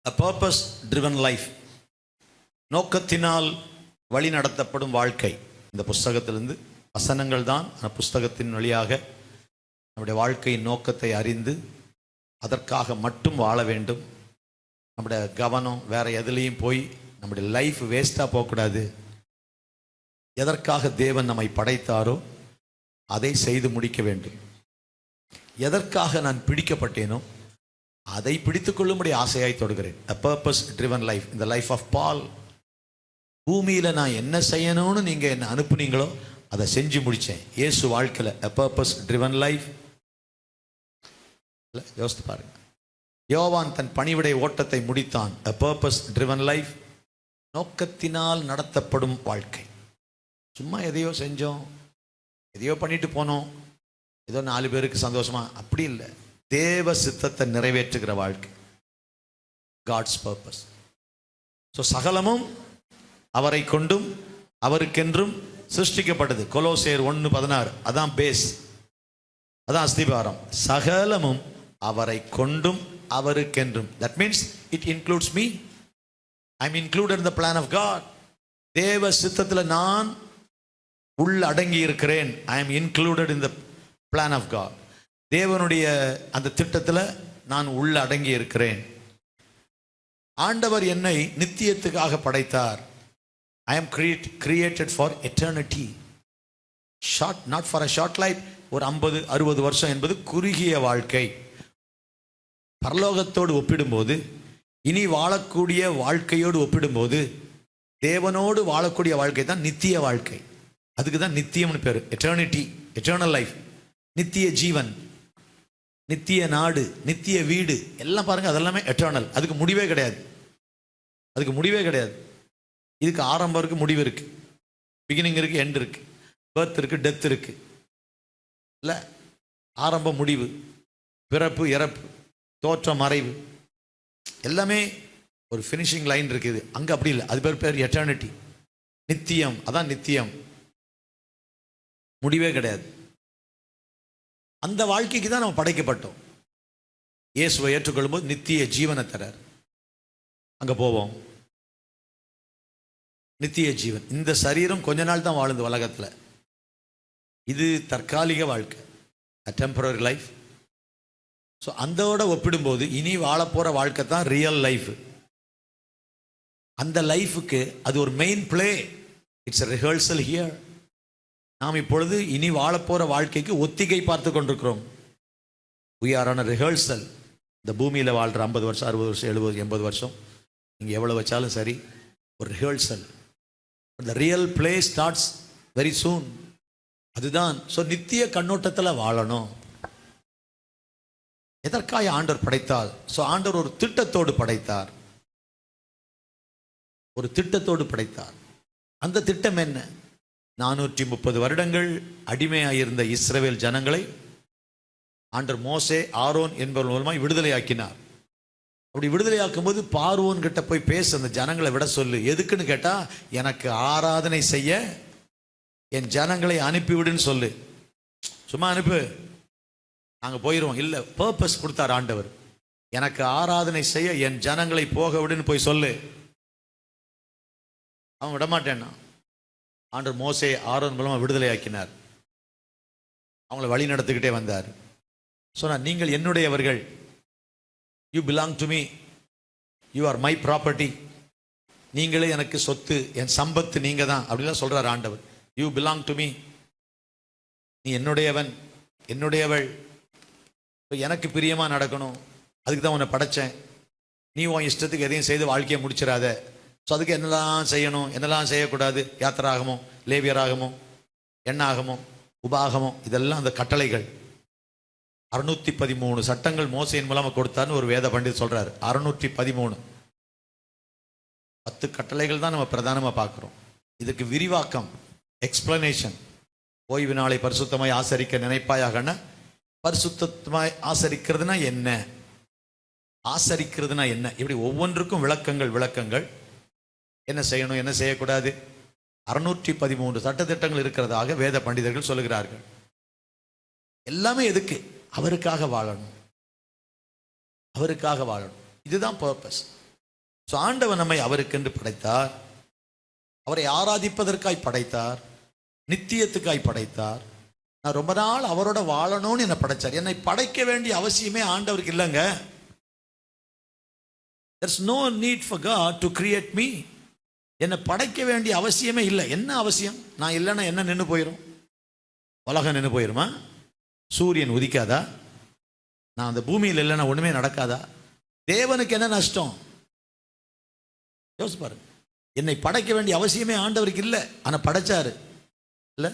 A purpose driven life. நோக்கத்தினால் வழி நடத்தப்படும் வாழ்க்கை. இந்த புஸ்தகத்திலிருந்து வசனங்கள் தான் அந்த புஸ்தகத்தின் வழியாக நம்முடைய வாழ்க்கையின் நோக்கத்தை அறிந்து அதற்காக மட்டும் வாழ வேண்டும். நம்முடைய கவனம் வேற எதுலேயும் போய் நம்முடைய லைஃப் வேஸ்டாக போகக்கூடாது. எதற்காக தேவன் நம்மை படைத்தாரோ அதை செய்து முடிக்க வேண்டும். எதற்காக நான் பிடிக்கப்பட்டேனோ அதை பிடித்துக் கொள்ளும்படி ஆசையாய் தொடுகிறேன். A purpose driven life. இந்த லைஃப் ஆஃப் பால். பூமியில் நான் என்ன செய்யணும்னு நீங்கள் என்ன அனுப்புனீங்களோ அதை செஞ்சு முடித்தேன். இயேசு வாழ்க்கையில் A purpose driven life. யோசித்து பாருங்க. யோவான் தன் பணிவிடை ஓட்டத்தை முடித்தான். A purpose driven life. நோக்கத்தினால் நடத்தப்படும் வாழ்க்கை. சும்மா எதையோ செஞ்சோம், எதையோ பண்ணிட்டு போனோம், ஏதோ 4 பேருக்கு சந்தோஷமா, அப்படி இல்லை. தேவ சித்தத்தை நிறைவேற்றுகிற வாழ்க்கை. God's purpose. ஸோ சகலமும் அவரை கொண்டும் அவருக்கென்றும் சிருஷ்டிக்கப்பட்டது. கொலோசேயர் 1:16. அதான் பேஸ், அதான் அஸ்திபாரம். சகலமும் அவரை கொண்டும் அவருக்கென்றும். That means it includes me. I am included in the plan of God. தேவ சித்தத்தில் நான் உள்ள அடங்கி இருக்கிறேன். I am included in the plan of God. தேவனுடைய அந்த திட்டத்தில் நான் உள்ள அடங்கி இருக்கிறேன். ஆண்டவர் என்னை நித்தியத்துக்காக படைத்தார். I am created for eternity. Short, not for a short life. ஒரு 50-60 வருஷம் என்பது குறுகிய வாழ்க்கை. பரலோகத்தோடு ஒப்பிடும்போது, இனி வாழக்கூடிய வாழ்க்கையோடு ஒப்பிடும்போது, தேவனோடு வாழக்கூடிய வாழ்க்கை தான் நித்திய வாழ்க்கை. அதுக்கு தான் நித்தியம்னு பேர். Eternity, eternal life. நித்திய ஜீவன், நித்திய நாடு, நித்திய வீடு எல்லாம் பாருங்க, அதெல்லாமே எட்டர்னல். அதுக்கு முடிவே கிடையாது. அதுக்கு முடிவே கிடையாது. இதுக்கு ஆரம்பம் இருக்கு, முடிவு இருக்கு, பிகினிங் இருக்கு, எண்ட் இருக்கு, பர்த் இருக்கு, டெத் இருக்கு. இல்லை, ஆரம்பம் முடிவு, பிறப்பு இறப்பு, தோற்றம் மறைவு, எல்லாமே ஒரு ஃபினிஷிங் லைன் இருக்குது. அங்கே அப்படி இல்லை. அது பேர் எட்டர்னிட்டி, நித்தியம். அதான் நித்தியம், முடிவே கிடையாது. அந்த வாழ்க்கைக்கு தான் நம்ம படைக்கப்பட்டோம். இயேசுவை ஏற்றுக்கொள்ளும் போது நித்திய ஜீவனை தரார். அங்கே போவோம். நித்திய ஜீவன். இந்த சரீரம் கொஞ்ச நாள் தான் வாழுது உலகத்தில். இது தற்காலிக வாழ்க்கை, டெம்பரரி லைஃப். ஸோ அந்தோட ஒப்பிடும்போது இனி வாழப்போகிற வாழ்க்கை தான் ரியல் லைஃப். அந்த லைஃபுக்கு அது ஒரு main play. It's a rehearsal here. நாம் இப்பொழுது இனி வாழப்போகிற வாழ்க்கைக்கு ஒத்திகை பார்த்து கொண்டிருக்கிறோம். we are on a rehearsal. இந்த பூமியில் வாழ்கிற 50 வருஷம், 60 வருஷம், 70, 80 வருஷம், நீங்கள் எவ்வளோ வச்சாலும் சரி, ஒரு rehearsal. the real play starts very soon. அதுதான். ஸோ நித்திய கண்ணோட்டத்தில் வாழணும். எதற்காக ஆண்டவர் படைத்தார்? ஸோ ஆண்டவர் ஒரு திட்டத்தோடு படைத்தார். ஒரு திட்டத்தோடு படைத்தார். அந்த திட்டம் என்ன? 430 வருடங்கள் அடிமையாயிருந்த இஸ்ரவேல் ஜனங்களை ஆண்டவர் மோசே, ஆரோன் என்பவர் மூலமாக விடுதலையாக்கினார். அப்படி விடுதலையாக்கும் போது பார்வோன் கிட்ட போய் பேச, அந்த ஜனங்களை விட சொல்லு. எதுக்குன்னு கேட்டா, எனக்கு ஆராதனை செய்ய என் ஜனங்களை அனுப்பிவிடுன்னு சொல்லு. சும்மா அனுப்பு, நாங்கள் போயிடுவோம். இல்லை, பர்பஸ் கொடுத்தார் ஆண்டவர். எனக்கு ஆராதனை செய்ய என் ஜனங்களை போக விடுன்னு போய் சொல்லு. அவன் விடமாட்டேன்னா ஆண்டவர் மோசே, ஆரோன் மூலமாக விடுதலையாக்கினார். அவங்கள வழி நடத்திக்கிட்டே வந்தார். சொன்னார், நீங்கள் என்னுடையவர்கள். You belong to me, you are my property. நீங்களே எனக்கு சொத்து, என் சம்பத்து நீங்க தான். அப்படிலாம் சொல்றார் ஆண்டவர். You belong to me. நீ என்னுடையவன், என்னுடையவள். எனக்கு பிரியமாக நடக்கணும். அதுக்கு தான் உன்னை படைச்சேன். நீ உன் இஷ்டத்துக்கு எதையும் செய்து வாழ்க்கையை முடிச்சிடாத. ஸோ அதுக்கு என்னெல்லாம் செய்யணும், என்னெல்லாம் செய்யக்கூடாது, யாத்திராகமோ, லேவியராகமோ, எண்ணாகமோ, உபாகமோ, இதெல்லாம் அந்த கட்டளைகள். 613 சட்டங்கள் மோசையின் மூலமாக கொடுத்தாருன்னு ஒரு வேத பண்டிதர் சொல்றாரு. 613 10 கட்டளைகள் தான் நம்ம பிரதானமாக பார்க்குறோம். இதுக்கு விரிவாக்கம், எக்ஸ்பிளனேஷன். ஓய்வு நாளை பரிசுத்தமாய் ஆசரிக்க நினைப்பாயாகன்னா, பரிசுத்தமாய் ஆசரிக்கிறதுனா என்ன, ஆசரிக்கிறதுனா என்ன, இப்படி ஒவ்வொன்றுக்கும் விளக்கங்கள். என்ன செய்யணும், என்ன செய்யக்கூடாது. 613 சட்டத்திட்டங்கள் இருக்கிறதாக வேத பண்டிதர்கள் சொல்லுகிறார்கள். எல்லாமே எதுக்கு? அவருக்காக வாழணும், அவருக்காக வாழணும். இதுதான் பர்பஸ். ஸோ ஆண்டவர் நம்மை அவருக்கென்று படைத்தார், அவரை ஆராதிப்பதற்காய் படைத்தார், நித்தியத்துக்காய் படைத்தார். நான் ரொம்ப நாள் அவரோட வாழணும்னு என்னை படைச்சார். என்னை படைக்க வேண்டிய அவசியமே ஆண்டவருக்கு இல்லைங்க. There's no need for God to create me. என்னை படைக்க வேண்டிய அவசியமே இல்லை. என்ன அவசியம்? நான் இல்லைன்னா என்ன நின்று போயிடும்? உலகம் நின்று போயிருமா? சூரியன் உதிக்காதா? நான் அந்த பூமியில் இல்லைன்னா ஒண்ணுமே நடக்காதா? தேவனுக்கு என்ன நஷ்டம்? யோசிச்சு பாருங்க. என்னை படைக்க வேண்டிய அவசியமே ஆண்டவருக்கு இல்லை, ஆனா படைச்சாரு இல்ல.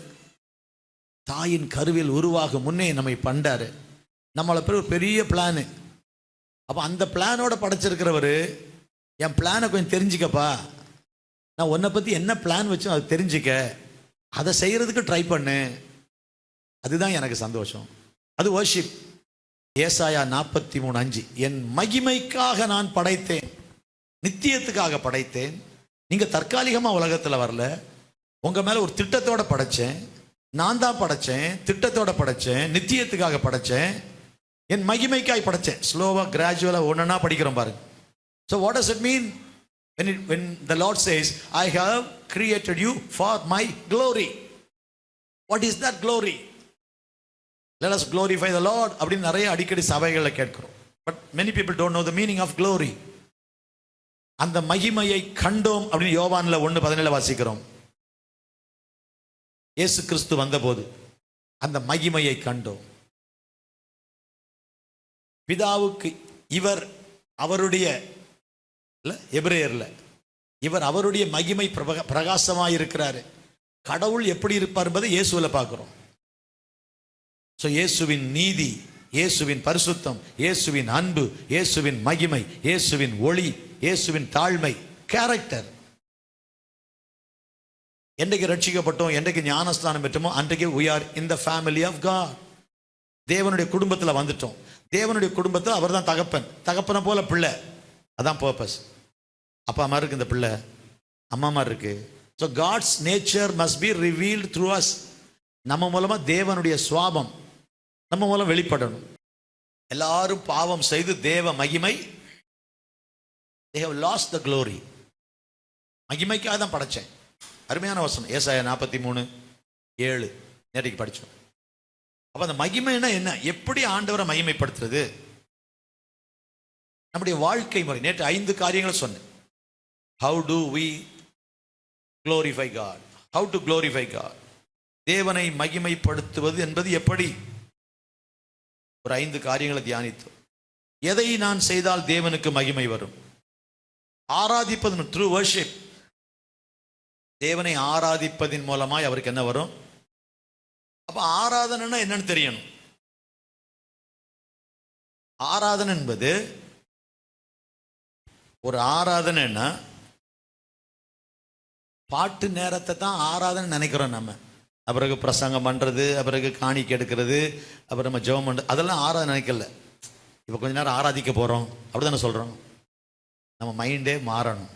தாயின் கருவில் உருவாகும் முன்னே நம்மை பண்டாரு. நம்மளை பேர் ஒரு பெரிய பிளானு. அப்போ அந்த பிளானோட படைச்சிருக்கிறவர், என் பிளானை கொஞ்சம் தெரிஞ்சுக்கப்பா, நான் உன்னை பற்றி என்ன பிளான் வச்சோம் அது தெரிஞ்சுக்க, அதை செய்கிறதுக்கு ட்ரை பண்ணு, அதுதான் எனக்கு சந்தோஷம். அது வர்ஷிப். ஏசாயா 43:5, என் மகிமைக்காக நான் படைத்தேன், நித்தியத்துக்காக படைத்தேன். நீங்கள் தற்காலிகமாக உலகத்தில் வரல, உங்கள் மேலே ஒரு திட்டத்தோட படைச்சேன். நான் தான் படைச்சேன், திட்டத்தோட படைச்சேன், நித்தியத்துக்காக படைச்சேன், என் மகிமைக்காய் படைச்சேன். ஸ்லோவா கிராஜுவலா ஒன்னா படிக்கிறோம் பாருங்க. So what does it mean when the Lord says I have created you for my glory? What is that glory? Let us glorify the Lord அப்படின்னு நிறைய அடிக்கடி சபைகளை கேட்கிறோம். But many people don't know the meaning of glory. அந்த மகிமையை கண்டோம் அப்படின்னு யோவான்ல 1:17 வாசிக்கிறோம். இயேசு கிறிஸ்து வந்தபோது அந்த மகிமையை கண்டோம். பிதாவுக்கு இவர் அவருடைய எபிரேயர்ல இவர் அவருடைய மகிமை பிரகாசமாய் இருக்கிறாரு. கடவுள் எப்படி இருப்பார் என்பதை இயேசுவில பார்க்கிறோம். சோ இயேசுவின் நீதி, இயேசுவின் பரிசுத்தம், இயேசுவின் அன்பு, இயேசுவின் மகிமை, இயேசுவின் ஒளி, இயேசுவின் தாழ்மை, கேரக்டர். என்றைக்கு ரட்சிக்கப்பட்டோம், என்றைக்கு ஞானஸ்தானம் பெற்றோமோ அன்றைக்கு we are in the family of God. தேவனுடைய குடும்பத்தில் வந்துட்டோம். தேவனுடைய குடும்பத்தில் அவர் தான் தகப்பன், தகப்பனை போல பிள்ளை. அதான் பர்பஸ். அப்பா அம்மா இருக்கு, இந்த பிள்ளை அம்மா அம்மா இருக்கு. So god's nature must be revealed through us. நம்ம மூலமா தேவனுடைய சுவாபம் நம்ம மூலம் வெளிப்படணும். எல்லாரும் பாவம் செய்து தேவ மகிமை, they have lost the glory. மகிமைக்காக தான் படைச்சேன். அருமையான வசனம் ஏசாயா 43:7 நேற்றைக்கு படிச்சோம். அப்ப அந்த மகிமைன்னா என்ன? எப்படி ஆண்டவரை மகிமைப்படுத்துறது? நம்முடைய வாழ்க்கை முறை. நேற்று 5 காரியங்களை சொன்னேன். How do we glorify God? How to glorify God? தேவனை மகிமைப்படுத்துவது என்பது எப்படி? ஒரு 5 காரியங்களை தியானித்தோம். எதை நான் செய்தால் தேவனுக்கு மகிமை வரும்? ஆராதிப்பது, த்ரூ வர்ஷிப். தேவனை ஆராதிப்பதின் மூலமாய் அவருக்கு என்ன வரும்? அப்ப ஆராதனைன்னா என்னன்னு தெரியணும். ஆராதனை என்பது ஒரு ஆராதனைன்னா பாட்டு நேரத்தை தான் ஆராதனை நினைக்கிறோம் நம்ம. அப்புறம் பிரசங்கம் பண்றது, அப்புறம் காணிக்கை எடுக்கிறது, அப்புறம் நம்ம ஜெபம் பண்றது, அதெல்லாம் ஆராதனை நினைக்கல. இப்ப கொஞ்ச நேரம் ஆராதிக்க போறோம் அப்படிதானே சொல்றோம். நம்ம மைண்டே மாறணும்.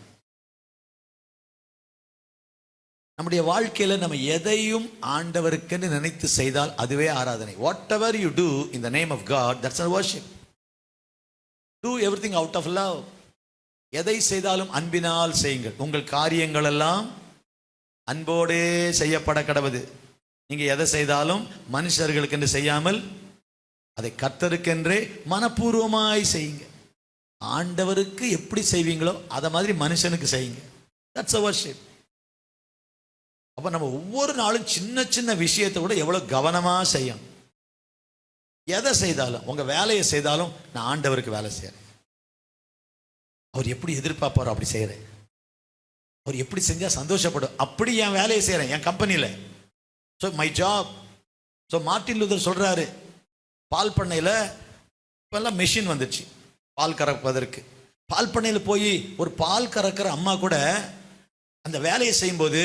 நம்முடைய வாழ்க்கையில நம்ம எதையும் ஆண்டவருக்குன்னு நினைத்து செய்தால் அதுவே ஆராதனை. Whatever you do in the name of God, that's a worship. Do everything out of love. எதை செய்தாலும் அன்பினால் செய்யுங்கள். உங்கள் காரியங்கள் எல்லாம் அன்போடே செய்யப்பட கடவுது. நீங்க எதை செய்தாலும் மனுஷர்களுக்கு என்று செய்யாமல் அதை கர்த்தருக்கென்றே மனப்பூர்வமாய் செய்யுங்க. ஆண்டவருக்கு எப்படி செய்வீங்களோ அதை மாதிரி மனுஷனுக்கு செய்யுங்க. That's a worship. அப்ப நம்ம ஒவ்வொரு நாளும் சின்ன சின்ன விஷயத்தை கூட எவ்வளவு கவனமா செய்யணும். எதை செய்தாலும், உங்க வேலையை செய்தாலும், நான் ஆண்டவருக்கு வேலை செய்யறேன். அவர் எப்படி எதிர்பார்ப்பாரோ அப்படி செய்யறேன். அவர் எப்படி செஞ்சா சந்தோஷப்படும் அப்படி என் வேலையை செய்யறேன் என் கம்பெனியில. So my job. So Martin Luther சொல்றாரு, பால் பண்ணையில இப்பெல்லாம் மெஷின் வந்துச்சு பால் கறப்பதற்கு. பால் பண்ணையில போய் ஒரு பால் கறக்கிற அம்மா கூட அந்த வேலையை செய்யும்போது,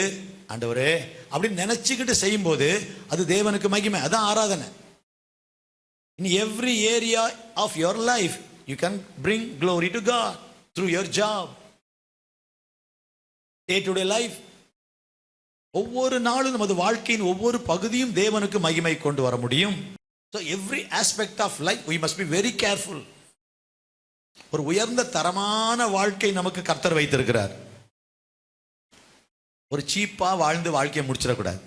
ஆண்டவரே அப்படின்னு நினைச்சுக்கிட்டு செய்யும்போது அது தேவனுக்கு மகிமை. அதான் ஆராதனை. In every area of your life you can bring glory to God through your job, day to day life. ஒவ்வொரு நாளும் நமது வாழ்க்கையின் ஒவ்வொரு பகுதியும் தேவனுக்கு மகிமை கொண்டு வர முடியும். So every aspect of life we must be very careful. ஒரு உயர்ந்த தரமான வாழ்க்கை நமக்கு கர்த்தர் வைத்திருக்கிறார். ஒரு சீப்பா வாழ்ந்து வாழ்க்கையை முடிச்சிடக்கூடாது.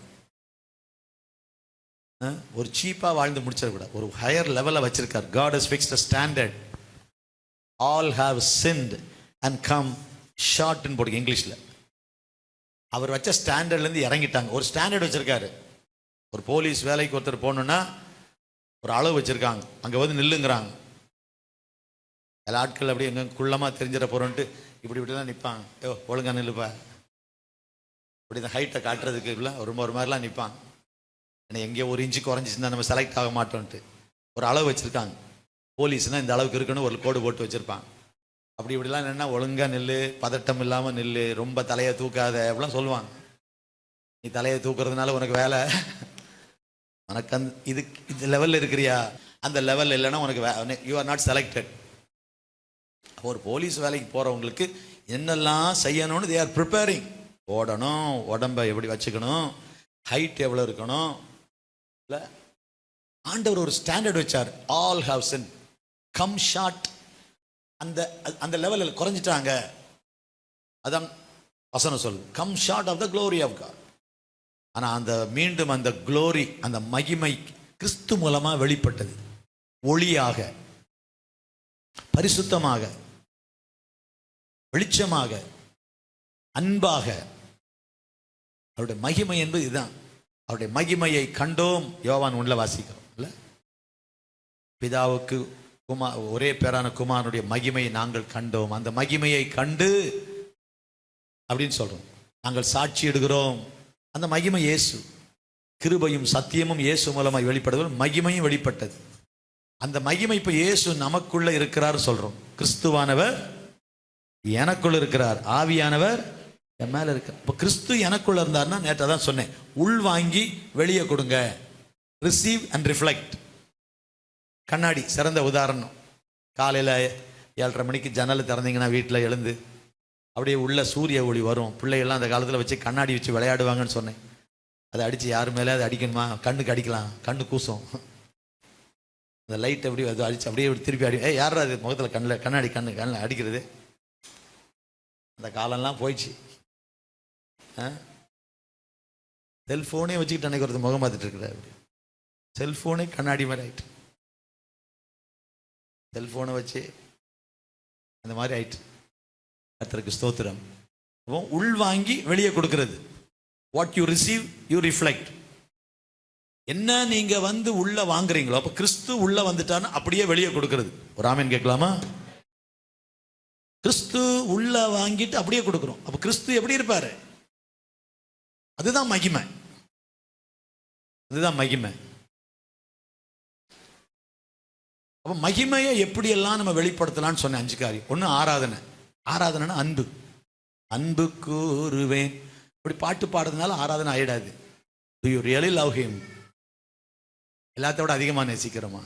ஒரு சீப்பா வாழ்ந்து முடிச்சிடக்கூடாது. ஒரு ஹையர் லெவலில் வச்சிருக்கார். God has fixed a standard. All have sinned and come short ன்னு போடுங்க இங்கிலீஷில். அவர் வச்ச ஸ்டாண்டர்ட்லேருந்து இறங்கிட்டாங்க. ஒரு ஸ்டாண்டர்ட் வச்சிருக்காரு. ஒரு போலீஸ் வேலைக்கு ஒருத்தர் போகணுன்னா ஒரு அளவு வச்சிருக்காங்க. அங்கே வந்து நில்லுங்கிறாங்க. எல்லா ஆட்கள் அப்படி எங்கே குள்ளமாக தெரிஞ்சிட போகிறோன்ட்டு இப்படிலாம் நிற்பாங்க. ஒழுங்கா நில்லுப்பா, இப்படி இந்த ஹைட்டை காட்டுறதுக்கு இல்லை ஒரு மாதிரிலாம் நிற்பாங்க. ஏன்னா எங்கேயோ ஒரு இன்ச்சு குறைஞ்சிச்சுன்னா நம்ம செலக்ட் ஆக மாட்டோன்ட்டு ஒரு அளவு வச்சுருக்காங்க. போலீஸ்னால் இந்த அளவுக்கு இருக்குன்னு ஒரு கோடு போட்டு வச்சுருப்பாங்க. இப்படிலாம் என்னென்னா ஒழுங்காக நில்லு, பதட்டம் இல்லாமல் நில்லு, ரொம்ப தலையை தூக்காத அப்படிலாம் சொல்லுவாங்க. நீ தலையை தூக்குறதுனால உனக்கு வேலை, உனக்கு இது லெவலில் இருக்கிறியா, அந்த லெவலில் இல்லைன்னா உனக்கு யூ ஆர் நாட் செலக்டட். ஒரு போலீஸ் வேலைக்கு போகிறவங்களுக்கு என்னெல்லாம் செய்யணும்னு தே ஆர் ப்ரிப்பேரிங். ஓடணும், உடம்பை எப்படி வச்சுக்கணும், ஹைட் எவ்வளோ இருக்கணும். இல்லை, ஆண்டவர் ஒரு ஸ்டாண்டர்ட் வச்சார். All have sin come short. அந்த லெவலில் குறைஞ்சிட்டாங்க. அதான் வசனம் சொல்லு, come short of the glory of God. ஆனால் மீண்டும் அந்த க்ளோரி, அந்த மகிமை கிறிஸ்து மூலமாக வெளிப்பட்டது. ஒளியாக, பரிசுத்தமாக, வெளிச்சமாக, அன்பாக. அவருடைய மகிமை என்பது இதுதான். அவருடைய மகிமையை கண்டோம். யோவான் 1 வாசிக்கிறோம் இல்ல, பிதாவுக்கு ஒரே பேரான குமாரனுடைய மகிமையை நாங்கள் கண்டோம், அந்த மகிமையை கண்டு அப்படின்னு சொல்றோம். நாங்கள் சாட்சி இடுகிறோம். அந்த மகிமை இயேசு. கிருபையும் சத்தியமும் இயேசு மூலமாய் வெளிப்படுவது, மகிமையும் வெளிப்பட்டது. அந்த மகிமை இப்ப இயேசு நமக்குள்ள இருக்கிறார் சொல்றோம். கிறிஸ்துவானவர் எனக்குள்ள இருக்கிறார், ஆவியானவர் என் மேல இருக்கார். இப்போ கிறிஸ்து எனக்குள்ள இருந்தார்னா, நேற்று தான் சொன்னேன், உள் வாங்கி வெளியே கொடுங்க. Receive and reflect. கண்ணாடி சிறந்த உதாரணம். காலையில் 7:30 மணிக்கு ஜன்னல் திறந்தீங்கன்னா வீட்டில் எழுந்து அப்படியே உள்ள சூரிய ஒளி வரும். பிள்ளைகள்லாம் அந்த காலத்தில் வச்சு கண்ணாடி வச்சு விளையாடுவாங்கன்னு சொன்னேன். அதை அடித்து யார் மேலே அதை அடிக்கணுமா, கண்ணுக்கு அடிக்கலாம், கண்ணு கூசும். அந்த லைட் எப்படி அது அடிச்சு அப்படியே திருப்பி அடி, யாரா அது முகத்தில் கண்ணாடி கண்ணில் அடிக்கிறது. அந்த காலம்லாம் போயிடுச்சு. செல்ஃபோனே வச்சுக்கிட்டு அன்னைக்கு ஒருத்தர் முகம் பார்த்துட்டு இருக்கிறார். செல்ஃபோனே கண்ணாடி மாதிரி ஆயிட்டு, செல்ஃபோனை வச்சு அந்த மாதிரி ஆயிட்டு. கர்த்தருக்கு ஸ்தோத்திரம். உள் வாங்கி வெளியே கொடுக்கிறது. What you receive you reflect. என்ன நீங்க வந்து உள்ள வாங்குறீங்களோ, அப்ப கிறிஸ்து உள்ள வந்துட்டான்னு அப்படியே வெளியே கொடுக்கிறது. ஒரு ஆமென் கேட்கலாமா? கிறிஸ்து உள்ள வாங்கிட்டு அப்படியே கொடுக்கிறோம். அப்ப கிறிஸ்து எப்படி இருப்பாரு? அதுதான் மகிமை. அதுதான் மகிமை. அப்ப மகிமையை எப்படியெல்லாம் நம்ம வெளிப்படுத்தலாம்னு சொன்ன 5 காரியம். ஒன்று ஆராதனை. ஆராதனைனா அன்பு. அன்பு கூறுவேன். இப்படி பாட்டு பாடுறதுனால ஆராதனை ஆயிடாது. Do you really love him? எல்லாத்தோட அதிகமாக நேசிக்கிறோமா?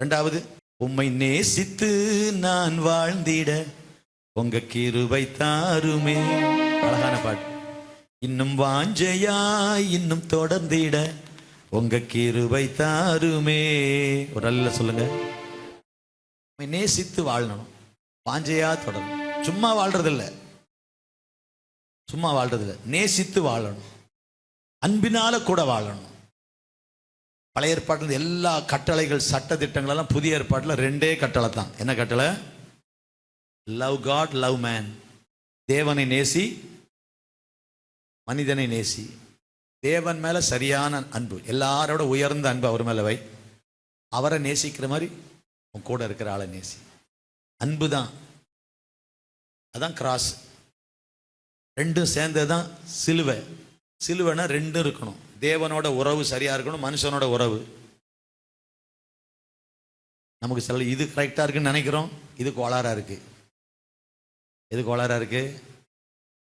2வது, உம்மை நேசித்து நான் வாழ்ந்திட உங்க கிருபை தாருமே. அழகான பாட்டு. இன்னும் வாஞ்சையாய் இன்னும் தொடர்ந்திட உங்க கிருபை தாருமே. ஒரு நல்ல சொல்லுங்க. நேசித்து வாழணும், வாஞ்சையா தொடரணும். சும்மா வாழ்றதில்லை, சும்மா வாழ்றதில்லை, நேசித்து வாழணும், அன்பினால கூட வாழணும். பழைய ஏற்பாட்டில் எல்லா கட்டளைகள் சட்ட திட்டங்கள் எல்லாம் புதிய ஏற்பாட்டில் 2 கட்டளை தான். என்ன கட்டளை? Love God, love man. தேவனை நேசி, மனிதனை நேசி. தேவன் மேல சரியான அன்பு, எல்லாரோட உயர்ந்த அன்பு அவர் மேல வை. அவரை நேசிக்கிற மாதிரி உன் கூட இருக்கிற ஆளை நேசி. அன்பு தான், அதான் கிராஸ். 2 சேர்ந்ததுதான் சிலுவை. சிலுவைனா 2 இருக்கணும். தேவனோட உறவு சரியா இருக்கணும், மனுஷனோட உறவு. நமக்கு சில இது கரெக்டா இருக்குன்னு நினைக்கிறோம், இது கோளாறா இருக்கு. எது கோளாறா இருக்கு?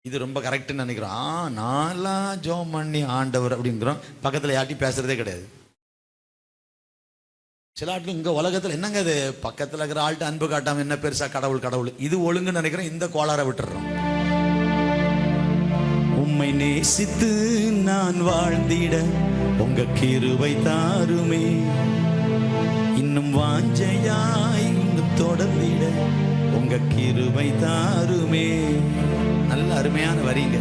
இது ரொம்ப கரெக்டுன்னு நினைக்கிறோம். நான்லாம் ஜோம் பண்ணி ஆண்டவர் அப்படிங்கிறோம், பக்கத்தில் யார்ட்டையும் பேசுறதே கிடையாது. சில ஆட்கள் இங்கே உலகத்தில் என்னங்க இது, பக்கத்தில் இருக்கிற ஆள்கிட்ட அன்பு காட்டாமல் என்ன பெருசா கடவுள் கடவுள், இது ஒழுங்குன்னு நினைக்கிறோம். இந்த கோளாரை விட்டுறோம். உம்மை நேசித்து நான் வாழ்ந்திட உங்க கிருபை தாருமே. இன்னும் வாஞ்சையாய் இன்னும் தொடர்ந்திட உங்க கிருபை தாருமே. நல்ல அருமையான வரிங்க.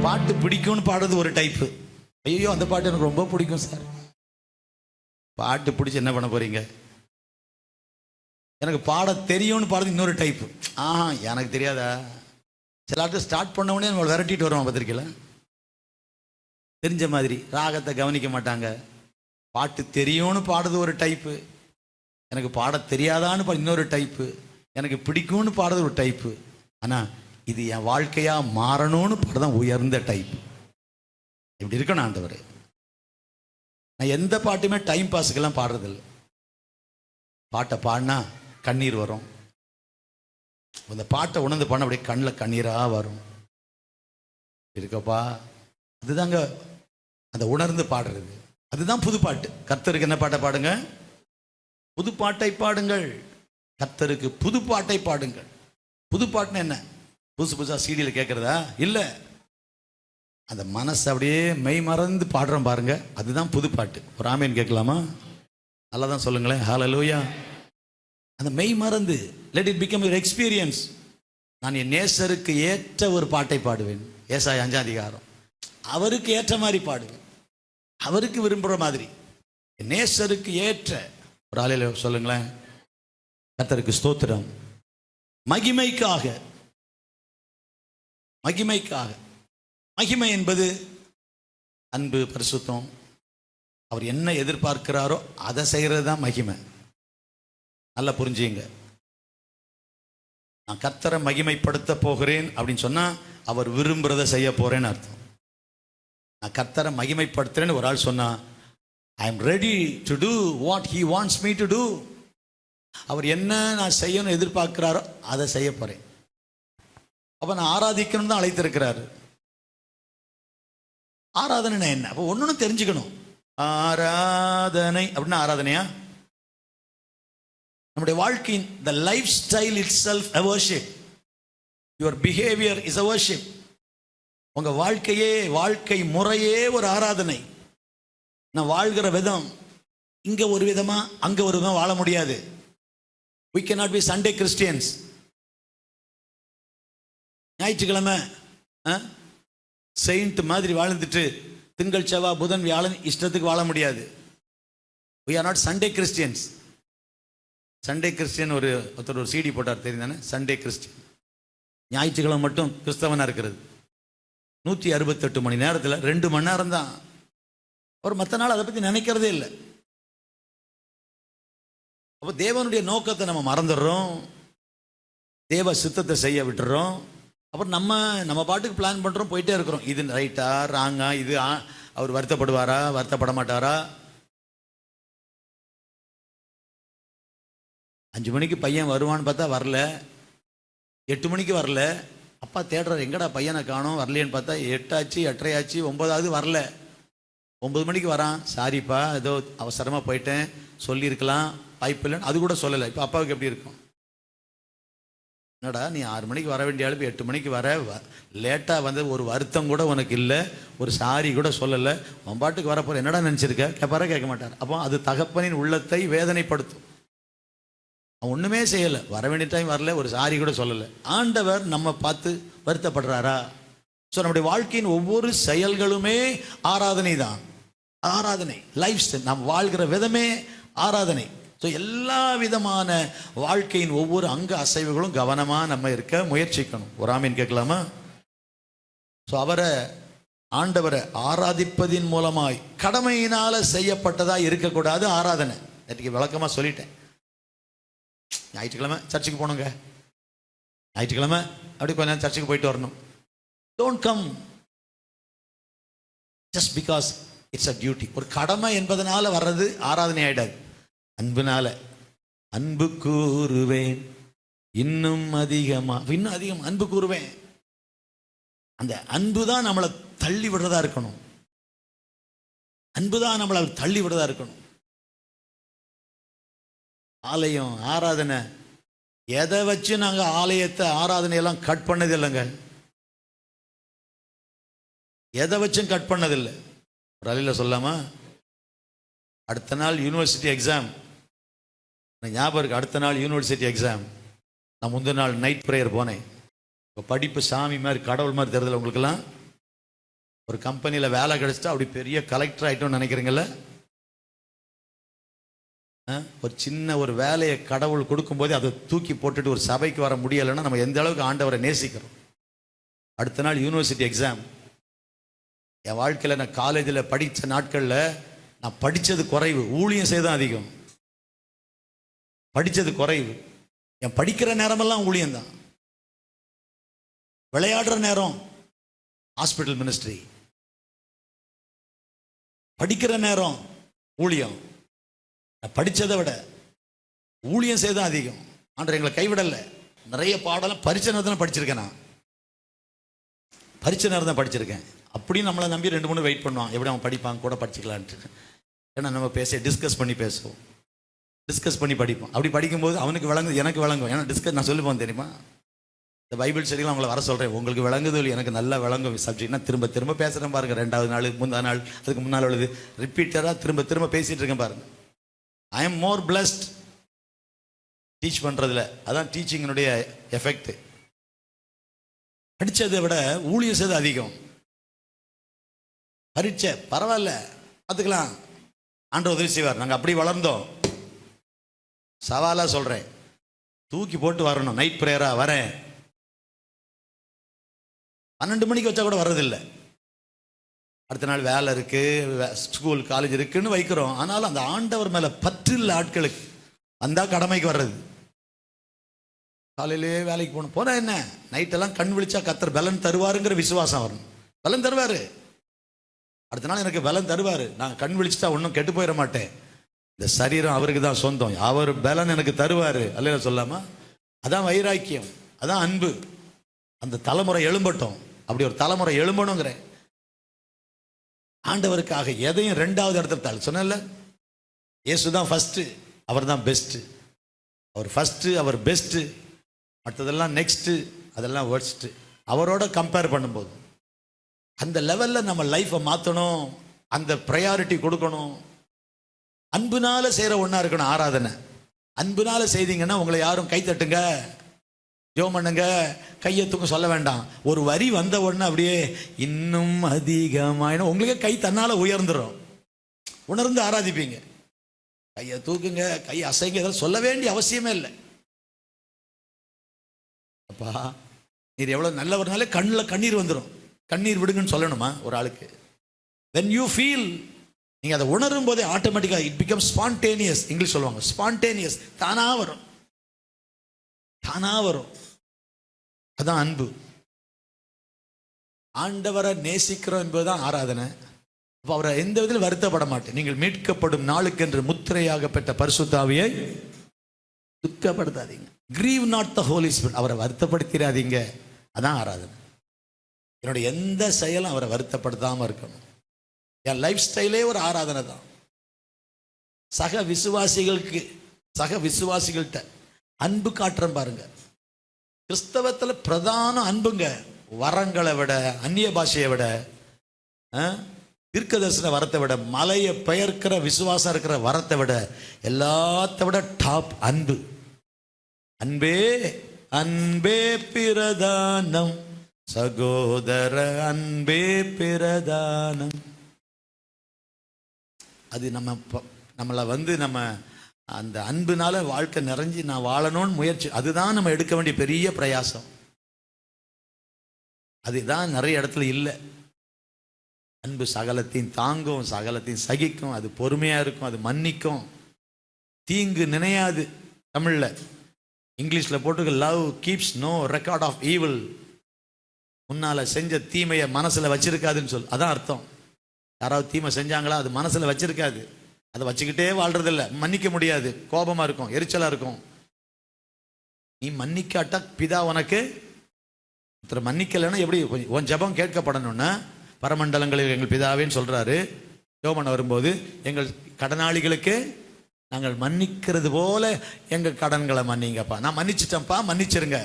பாட்டு பிடிக்கும்னு பாடுறது ஒரு டைப்பு. ஐயோ அந்த பாட்டு எனக்கு ரொம்ப பிடிக்கும் சார். பாட்டு பிடிச்சி என்ன பண்ண போறீங்க? எனக்கு பாட தெரியும்னு பாடுறது இன்னொரு டைப்பு. எனக்கு தெரியாதா? சில ஆட்கள் ஸ்டார்ட் பண்ண உடனே நம்மளை விரட்டிட்டு வருவான் பத்திரிக்கையில். தெரிஞ்ச மாதிரி ராகத்தை கவனிக்க மாட்டாங்க. பாட்டு தெரியும்னு பாடுறது ஒரு டைப்பு, எனக்கு பாட தெரியாதான்னு இன்னொரு டைப்பு, எனக்கு பிடிக்கும்னு பாடுறது ஒரு டைப்பு. ஆனால் இது என் வாழ்க்கையா மாறணும்னு பாடுறதான் உயர்ந்த டைப். இப்படி இருக்கணும் ஆண்டவர். நான் எந்த பாட்டுமே டைம் பாஸுக்கெல்லாம் பாடுறதில்லை. பாட்டை பாடினா கண்ணீர் வரும். அந்த பாட்டை உணர்ந்து பண்ண அப்படியே கண்ணில் கண்ணீராக வரும். இருக்கப்பா, அதுதாங்க அந்த உணர்ந்து பாடுறது. அதுதான் புது பாட்டு. கர்த்தருக்கு என்ன பாட்டை பாடுங்க? புது பாட்டை பாடுங்கள். கர்த்தருக்கு புது பாட்டை பாடுங்கள். புது பாட்டுன்னு என்ன? புதுசு புதுசாக சீடியில் கேட்குறதா? இல்லை, அந்த மனசு அப்படியே மெய் மறந்து பாடுறோம் பாருங்க, அதுதான் புது பாட்டு. ஒரு ஆமேன் கேட்கலாமா? நல்லா தான் சொல்லுங்களேன். ஹல்லேலூயா. அந்த மெய் மறந்து, let it become your experience. நான் என் நேசருக்கு ஏற்ற ஒரு பாட்டை பாடுவேன். ஏசாயா 5ஆம் அதிகாரம். அவருக்கு ஏற்ற மாதிரி பாடுவேன், அவருக்கு விரும்புகிற மாதிரி. என் நேசருக்கு ஏற்ற ஒரு ஆளில சொல்லுங்களேன். கர்த்தருக்கு ஸ்தோத்திரம். மகிமைக்காக, மகிமைக்காக. மகிமை என்பது அன்பு, பரிசுத்தம். அவர் என்ன எதிர்பார்க்கிறாரோ அதை செய்கிறது தான் மகிமை. நல்லா புரிஞ்சுங்க. நான் கர்த்தரை மகிமைப்படுத்த போகிறேன் அப்படின்னு சொன்னால் அவர் விரும்புகிறத செய்ய போகிறேன்னு அர்த்தம். நான் கர்த்தரை மகிமைப்படுத்துறேன்னு ஒரு ஆள் சொன்னா, I am ready to do what he wants me to do. அவர் என்ன நான் செய்யணும்னு எதிர்பார்க்கிறாரோ அதை செய்ய போகிறேன். அப்போ நான் ஆராதிக்கணும் தான் அழைத்திருக்கிறாரு. ஆராதனை என்ன? அப்போ ஒன்று தெரிஞ்சுக்கணும். ஆராதனை அப்படின்னா ஆராதனையா? நம்முடைய வாழ்க்கையின் the lifestyle itself a worship. Your behavior is a worship. உங்க வாழ்க்கையே, வாழ்க்கை முறையே ஒரு ஆராதனை. நான் வாழ்கிற விதம் இங்க ஒரு விதமா அங்க ஒரு விதமா வாழ முடியாது. We cannot be Sunday Christians. ஞாயிற்றுக்கிழமை செயின்ட் மாதிரி வாழ்ந்துட்டு திங்கள் செவ்வாய் புதன் வியாழன் இஷ்டத்துக்கு வாழ முடியாது. We are not Sunday Christians. Sunday Christian ஒருத்தர் ஒரு சிடி போட்டார், தெரியும் தானே? Sunday Christian. ஞாயிற்றுக்கிழமை மட்டும் கிறிஸ்தவனாக இருக்கிறது. 168 மணி நேரத்தில் 2 மணி நேரம் தான். அவர் மற்ற நாள் அதை பற்றி நினைக்கிறதே இல்லை. அப்போ தேவனுடைய நோக்கத்தை நம்ம மறந்துடுறோம், தேவ சித்தத்தை செய்ய விட்டுறோம். அப்புறம் நம்ம பாட்டுக்கு பிளான் பண்ணுறோம், போயிட்டே இருக்கிறோம். இது ரைட்டா ராங்கா, இது அவர் வருத்தப்படுவாரா வருத்தப்பட மாட்டாரா? 5 மணிக்கு பையன் வருவான்னு பார்த்தா வரல, 8 மணிக்கு வரல. அப்பா தேடுறாரு, எங்கடா பையனை காணோம், வரலையேன்னு பார்த்தா 8 ஆச்சு, 8:30 ஆச்சு, 9 வரல. 9 மணிக்கு வரான். சாரிப்பா, ஏதோ அவசரமாக போயிட்டேன், சொல்லியிருக்கலாம், வாய்ப்பு இல்லைன்னு அது கூட சொல்லலை. இப்போ அப்பாவுக்கு எப்படி இருக்கும்? என்னடா நீ 6 மணிக்கு வர வேண்டிய ஆளு 8 மணிக்கு வர, லேட்டாக வந்து ஒரு வருத்தம் கூட உனக்கு இல்லை, ஒரு சாரி கூட சொல்லலை, உன் பாட்டுக்கு வரப்போற, என்னடா நினச்சிருக்க? கேட்பாரா? கேட்க மாட்டார். அப்போ அது தகப்பனின் உள்ளத்தை வேதனைப்படுத்தும். அவன் ஒன்றுமே செய்யலை, வர வேண்டிய டைம் வரல, ஒரு சாரி கூட சொல்லலை. ஆண்டவர் நம்ம பார்த்து வருத்தப்படுறாரா? ஸோ நம்முடைய வாழ்க்கையின் ஒவ்வொரு செயல்களுமே ஆராதனை தான். ஆராதனை லைஃப் ஸ்டைல், நாம் வாழ்கிற விதமே ஆராதனை. ஸோ எல்லா விதமான வாழ்க்கையின் ஒவ்வொரு அங்க அசைவுகளும் கவனமாக நம்ம இருக்க முயற்சிக்கணும். ஒரு ஆமீன் கேட்கலாமா? ஸோ ஆண்டவரை ஆராதிப்பதின் மூலமாய் கடமையினால செய்யப்பட்டதா இருக்கக்கூடாது ஆராதனை. நேற்றுக்கு விளக்கமாக சொல்லிட்டேன். ஞாயிற்றுக்கிழமை சர்ச்சுக்கு போகணுங்க, ஞாயிற்றுக்கிழமை அப்படி கொஞ்ச நேரம் சர்ச்சுக்கு போயிட்டு வரணும். Don't come just because it's a duty. ஒரு கடமை என்பதனால வர்றது ஆராதனை ஆயிடாது. அன்புனால அன்பு கூறுவேன் இன்னும் அதிகம் அன்பு கூறுவேன். அந்த அன்பு தான் நம்மளை தள்ளி விடுறதா இருக்கணும். அன்பு தான் நம்மளை தள்ளி விடுறதா இருக்கணும். ஆலயம் ஆராதனை எதை வச்சு நாங்கள் ஆலயத்தை ஆராதனையெல்லாம் கட் பண்ணது இல்லைங்க. எதை வச்சும் கட் பண்ணதில்லை. ஒரு அலையில் சொல்லாமா, அடுத்த நாள் யூனிவர்சிட்டி எக்ஸாம், எனக்கு ஞாபகம் இருக்கு, அடுத்த நாள் யூனிவர்சிட்டி எக்ஸாம். நான் முந்தின நாள் நைட் ப்ரேயர் போனேன். இப்போ படிப்பு சாமி மாதிரி கடவுள் மாதிரி தெரியுதுல உங்களுக்கெல்லாம். ஒரு கம்பெனியில் வேலை கிடைச்சிட்டா அப்படி பெரிய கலெக்டர் ஆகிட்டோம்னு நினைக்கிறீங்கள? ஒரு சின்ன ஒரு வேலையை கடவுள் கொடுக்கும்போது அதை தூக்கி போட்டுட்டு ஒரு சபைக்கு வர முடியலைன்னா நம்ம எந்த அளவுக்கு ஆண்டவரை நேசிக்கிறோம். அடுத்த நாள் யூனிவர்சிட்டி எக்ஸாம். என் வாழ்க்கையில் நான் காலேஜில் படித்த நாட்களில் நான் படித்தது குறைவு, ஊழியம் செய்தான் அதிகம். படித்தது குறைவு. என் படிக்கிற நேரமெல்லாம் ஊழியம்தான். விளையாடுற நேரம் ஹாஸ்பிட்டல் மினிஸ்ட்ரி, படிக்கிற நேரம் ஊழியம். நான் படித்ததை விட ஊழியம் செய்தான் அதிகம். ஆண்டவர் எங்களை கைவிடலை. நிறைய பாடலாம் பரிச்சை நேரத்தில் படிச்சிருக்கேன். நான் பரிச்சை நேரம் தான் படிச்சிருக்கேன். அப்படியும் நம்மளை நம்பி 2-3 வெயிட் பண்ணுவான், எப்படி அவன் படிப்பான் கூட படிச்சுக்கலான்ட்டு. ஏன்னா நம்ம டிஸ்கஸ் பண்ணி பேசுவோம், டிஸ்கஸ் பண்ணி படிப்போம். அப்படி படிக்கும்போது அவனுக்கு விளங்குது, எனக்கு விளங்கும். ஏன்னா நான் சொல்லுவோம் தெரியுமா, இந்த பைபிள் ஸ்டடிலாம் அவங்கள வர சொல்கிறேன், உங்களுக்கு விளங்குது இல்லை எனக்கு நல்லா விளங்கும் சப்ஜெக்ட்னா திரும்ப திரும்ப பேசுகிறேன் பாருங்கள். 2வது நாள், 3ஆவது நாள், அதுக்கு முன்னால் உள்ளது ரிப்பீட்டராக திரும்ப திரும்ப பேசிகிட்டு இருக்கேன் பாருங்கள். I am more blessed teach பண்ணுறதுல. அதான் டீச்சிங்கினுடைய எஃபெக்ட். படித்ததை விட ஊழியம் செய்து அதிகம். பரீட்சை பரவாயில்ல, பார்த்துக்கலாம், ஆண்டவர் உதவி செய்வார். நாங்கள் அப்படி வளர்ந்தோம். சவாலாக சொல்கிறேன், தூக்கி போட்டு வரணும். நைட் ப்ரேயராக வரேன், 12 மணிக்கு வச்சா கூட வர்றதில்லை. அடுத்த நாள் வேலை இருக்குது, ஸ்கூல் காலேஜ் இருக்குன்னு வைக்கிறோம். ஆனாலும் அந்த ஆண்டவர் மேலே பற்று இல்லை ஆட்களுக்கு. வந்தால் கடமைக்கு வர்றது. காலையிலே வேலைக்கு போனால் என்ன, நைட்டெல்லாம் கண் விழிச்சா கர்த்தர் பலன் தருவாருங்கிற விசுவாசம் வரணும். பலன் தருவார், அடுத்த நாள் எனக்கு பலன் தருவார். நான் கண் விழிச்சிட்டா ஒன்றும் கெட்டு போயிட மாட்டேன். இந்த சரீரம் அவருக்கு தான் சொந்தம், அவர் பலன் எனக்கு தருவார். அல்ல சொல்லாமா? அதான் வைராக்கியம், அதான் அன்பு. அந்த தலைமுறை எழும்பட்டும். அப்படி ஒரு தலைமுறை எழும்பணுங்கிறேன். ஆண்டவருக்காக எதையும் 2வது இடத்துல தாள் சொன்னல. இயேசு தான் ஃபர்ஸ்ட், அவர் தான் பெஸ்ட். அவர் ஃபர்ஸ்ட், அவர் பெஸ்ட், மற்றதெல்லாம் நெக்ஸ்ட், அதெல்லாம் வேர்ஸ்ட். அவரோட கம்பேர் பண்ணும்போது அந்த லெவலில் நம்ம லைஃப்பை மாற்றணும், அந்த ப்ரையாரிட்டி கொடுக்கணும். அன்புனால செய்கிற ஒன்றா இருக்கணும் ஆராதனை. அன்புனால செய்தீங்கன்னா உங்களை யாரும் கை தட்டுங்க, ஜெபம் பண்ணுங்க, கையை தூக்க சொல்ல வேண்டாம். ஒரு வரி வந்த உடனே அப்படியே இன்னும் அதிகமாக உங்களுக்கே கை தன்னால் உயர்ந்துடும். உணர்ந்து ஆராதிப்பீங்க. கையை தூக்குங்க, கையை அசைங்க, இதெல்லாம் சொல்ல வேண்டிய அவசியமே இல்லை. அப்பா நீர் எவ்வளோ நல்லவர்னாலே கண்ணில் கண்ணீர் வந்துடும். கண்ணீர் விடுங்கன்னு சொல்லணுமா ஒரு ஆளுக்கு? when you feel, நீங்கள் அதை உணரும் போதே ஆட்டோமேட்டிக்காக இட் பிகம் ஸ்பான்டேனியஸ். இங்கிலீஷ் சொல்லுவாங்க ஸ்பான்டேனியஸ். தானா வரும், தானா வரும். அதான் அன்பு. ஆண்டவரை நேசிக்கிறோம் என்பதுதான் ஆராதனை. அப்போ அவரை எந்த விதத்தில் வருத்தப்பட மாட்டேன். நீங்கள் மீட்கப்படும் நாளுக்கென்று முத்திரையாக பெற்ற பரிசுத்த ஆவியை துக்கப்படுத்தாதீங்க. grieve not the Holy Spirit. அவரை வருத்தப்படுத்திடாதீங்க. அதான் ஆராதனை. என்னுடைய எந்த செயலும் அவரை வருத்தப்படுத்தாமல் இருக்கணும். என் லைஃப் ஸ்டைலே ஒரு ஆராதனை தான். சக விசுவாசிகள்கிட்ட அன்பு காட்டுறேன் பாருங்க. கிறிஸ்தவத்தில் பிரதான அன்புங்க. வரங்களை விட, அந்நிய பாஷையை விட, தீர்க்கதரிசன வரத்தை விட, மலையை பெயர்க்கிற விசுவாசம் இருக்கிற வரத்தை விட, எல்லாத்த விட டாப் அன்பு. அன்பே அன்பே பிரதானம், சகோதர அன்பே பிரதானம். அது நம்மளை நம்ம அந்த அன்புனால வாழ்க்கை நிறைஞ்சி நான் வாழணும்னு முயற்சி. அதுதான் நம்ம எடுக்க வேண்டிய பெரிய பிரயாசம். அதுதான் நிறைய இடத்துல இல்லை. அன்பு சகலத்தையும் தாங்கும், சகலத்தையும் சகிக்கும், அது பொறுமையாக இருக்கும், அது மன்னிக்கும், தீங்கு நினையாது. தமிழில் இங்கிலீஷில் போட்டு love keeps no record of evil. முன்னால் செஞ்ச தீமையை மனசில் வச்சிருக்காதுன்னு சொல். அதான் அர்த்தம். யாராவது தீமை செஞ்சாங்களா, அது மனசில் வச்சிருக்காது. அதை வச்சுக்கிட்டே வாழ்றதில்ல. மன்னிக்க முடியாது, கோபமாக இருக்கும், எரிச்சலாக இருக்கும். நீ மன்னிக்காட்டா பிதா உனக்கு மன்னிக்கலைன்னா எப்படி உன் ஜபம் கேட்கப்படணும்னா, பரமண்டலங்களில் எங்கள் பிதாவேன்னு சொல்கிறாரு யோவான் வரும்போது, எங்கள் கடனாளிகளுக்கு நாங்கள் மன்னிக்கிறது போல எங்கள் கடன்களை மன்னிங்கப்பா. நான் மன்னிச்சிட்டேன்ப்பா, மன்னிச்சிருங்க.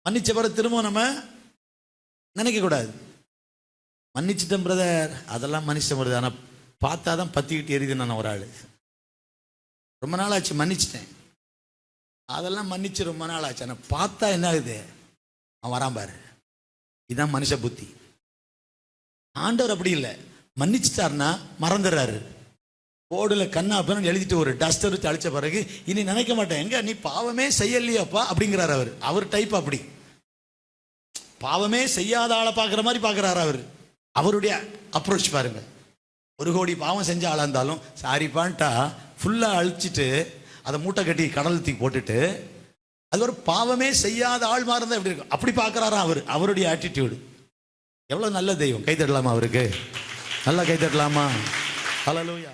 மன்னிச்ச பிறகு திரும்ப நம்ம நினைக்கக்கூடாது. மன்னிச்சிட்டேன் பிரதர், அதெல்லாம் மன்னிச்ச முடியாது. ஆனால் பார்த்தா தான் பற்றிக்கிட்டு எரியுது. நான் ஒரு ஆள் ரொம்ப நாள் ஆச்சு மன்னிச்சிட்டேன், அதெல்லாம் மன்னிச்சு ரொம்ப நாள் ஆச்சு. ஆனால் பார்த்தா என்ன ஆகுது, அவன் வரான் பாரு. இதுதான் மனுஷ புத்தி. ஆண்டவர் அப்படி இல்லை, மன்னிச்சிட்டாருன்னா மறந்துடுறாரு. போர்டில் கண்ணா அப்படின்னு எழுதிட்டு ஒரு டஸ்டர் வச்சு அழிச்ச பிறகு இனி நினைக்க மாட்டேன், எங்க நீ பாவமே செய்யலையாப்பா அப்படிங்கிறார் அவர். அவர் டைப் அப்படி, பாவமே செய்யாத ஆளை பார்க்குற மாதிரி பார்க்குறாரு அவர். அவருடைய அப்ரோச் பாருங்க. 1 கோடி பாவம் செஞ்ச ஆளாக இருந்தாலும் சாரிப்பான்ட்டா ஃபுல்லாக அழிச்சிட்டு அதை மூட்டை கட்டி கடல் தூக்கி போட்டுட்டு, அது ஒரு பாவமே செய்யாத ஆள் மாதிரி இருந்தால் எப்படி இருக்கும், அப்படி பார்க்குறாரா அவர். அவருடைய ஆட்டிடியூடு எவ்வளோ நல்ல தெய்வம். கை தட்டலாமா அவருக்கு? நல்லா கை தட்டலாமா? ஹல்லேலூயா.